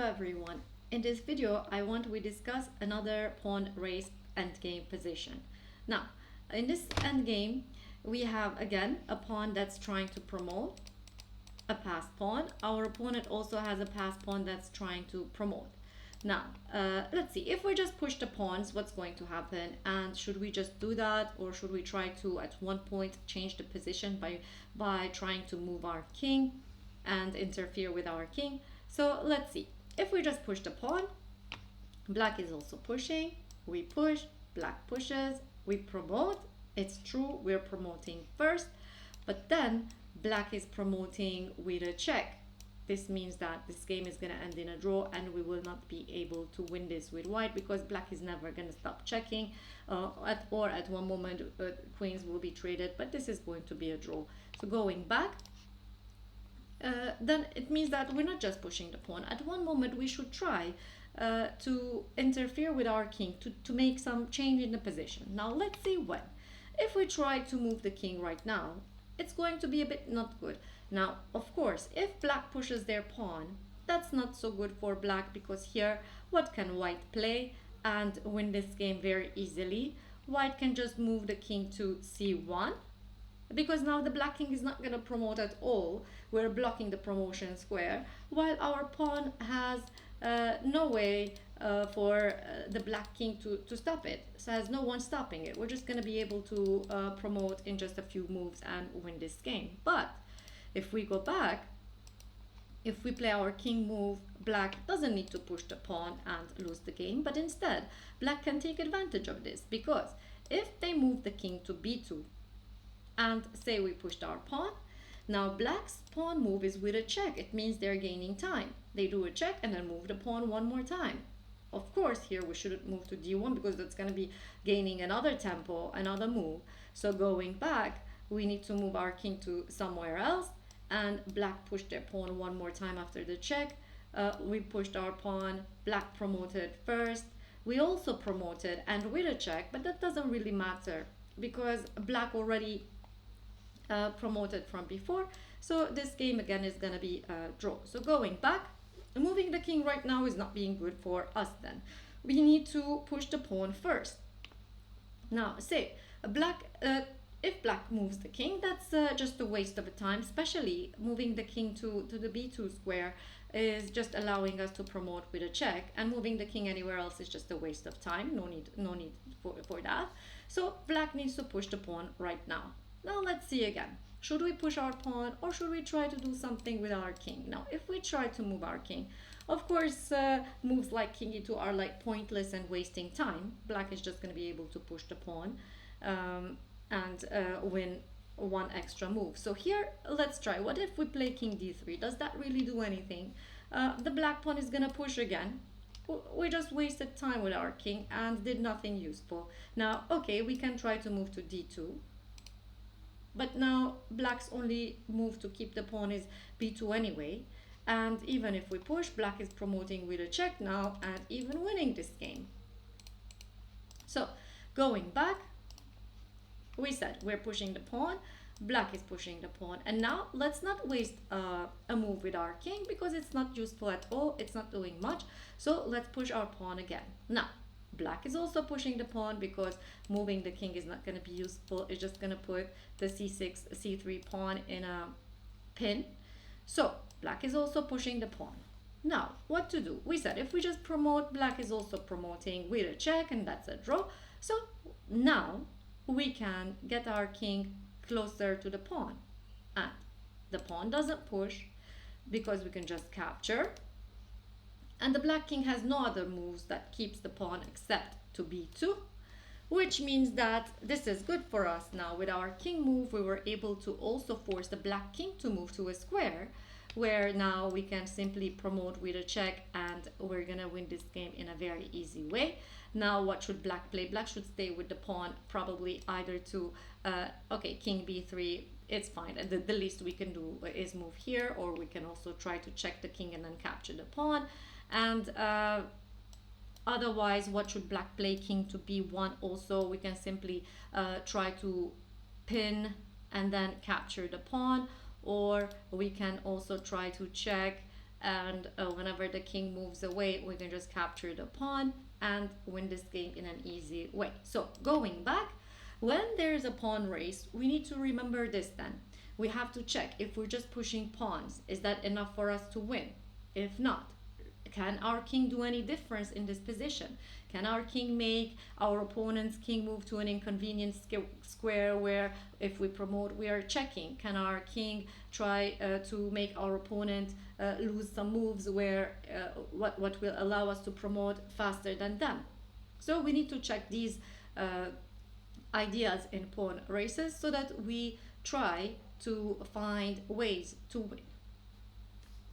everyone. In this video, we discuss another pawn race endgame position. Now, in this endgame, we have again a pawn that's trying to promote a passed pawn. Our opponent also has a passed pawn that's trying to promote. Now, let's see. If we just push the pawns, what's going to happen? And should we just do that, or should we try to, at one point, change the position by trying to move our king and interfere with our king? So let's see. If we just push the pawn, black is also pushing. We push, black pushes, we promote. It's true, we're promoting first, but then black is promoting with a check. This means that this game is going to end in a draw and we will not be able to win this with white, because black is never going to stop checking, at one moment queens will be traded, but this is going to be a draw. So going back, then it means that we're not just pushing the pawn. At one moment we should try to interfere with our king to make some change in the position. Now let's see when. If we try to move the king right now, it's going to be a bit not good. Now, of course, if black pushes their pawn, that's not so good for black, because here, what can white play and win this game very easily? White can just move the king to c1, because now the black king is not going to promote at all. We're blocking the promotion square, while our pawn has no way for the black king to stop it. So has no one stopping it. We're just going to be able to promote in just a few moves and win this game. But if we go back, if we play our king move, black doesn't need to push the pawn and lose the game, but instead black can take advantage of this, because if they move the king to b2 and say we pushed our pawn, now black's pawn move is with a check. It means they're gaining time. They do a check and then move the pawn one more time. Of course, here we shouldn't move to d1, because that's going to be gaining another tempo, another move. So going back, we need to move our king to somewhere else, and black pushed their pawn one more time after the check. We pushed our pawn, black promoted first. We also promoted and with a check, but that doesn't really matter because black already promoted from before. So this game again is going to be a draw. So going back, moving the king right now is not being good for us then. We need to push the pawn first. Now, say black, if black moves the king, that's just a waste of time, especially moving the king to the b2 square is just allowing us to promote with a check, and moving the king anywhere else is just a waste of time. No need for that. So black needs to push the pawn right now. Now let's see again. Should we push our pawn, or should we try to do something with our king? Now, if we try to move our king, of course, moves like king e2 are like pointless and wasting time. Black is just going to be able to push the pawn and win one extra move. So here, let's try. What if we play king d3? Does that really do anything? The black pawn is going to push again. We just wasted time with our king and did nothing useful. Now, okay, we can try to move to d2. But now black's only move to keep the pawn is b2 anyway. And even if we push, black is promoting with a check now and even winning this game. So going back, we said we're pushing the pawn, black is pushing the pawn. And now let's not waste a move with our king, because it's not useful at all. It's not doing much. So let's push our pawn again. Now, black is also pushing the pawn, because moving the king is not going to be useful. It's just going to put the c6, c3 pawn in a pin. So black is also pushing the pawn. Now, what to do? We said if we just promote, black is also promoting with a check, and that's a draw. So now we can get our king closer to the pawn. And the pawn doesn't push, because we can just capture. And the black king has no other moves that keeps the pawn except to b2, which means that this is good for us. Now with our king move, we were able to also force the black king to move to a square, where now we can simply promote with a check, and we're gonna win this game in a very easy way. Now what should black play? Black should stay with the pawn, probably either to okay, king b3. It's fine. The least we can do is move here, or we can also try to check the king and then capture the pawn. And otherwise, what should black play? King to b1. Also, we can simply try to pin and then capture the pawn, or we can also try to check and whenever the king moves away, we can just capture the pawn and win this game in an easy way. So going back, when there's a pawn race, we need to remember this then. We have to check if we're just pushing pawns, is that enough for us to win? If not, can our king do any difference in this position? Can our king make our opponent's king move to an inconvenient square where if we promote we are checking? Can our king try to make our opponent lose some moves where what will allow us to promote faster than them? So we need to check these ideas in pawn races so that we try to find ways to win.